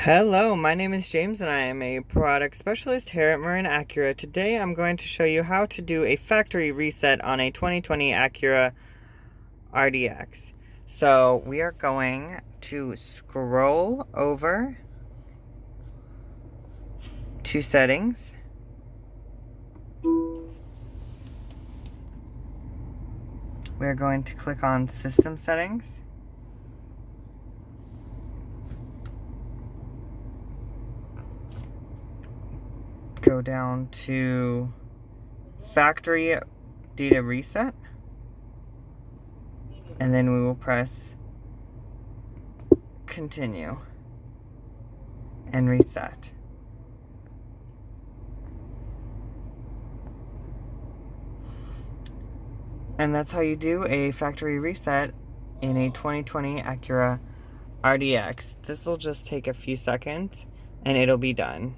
Hello, my name is James and I am a product specialist here at Marin Acura. Today I'm going to show you how to do a factory reset on a 2020 Acura RDX. So we are going to scroll over to settings. We're going to click on system settings. Go down to factory data reset, and then we will press continue and reset. And that's how you do a factory reset in a 2020 Acura RDX. This will just take a few seconds and it'll be done.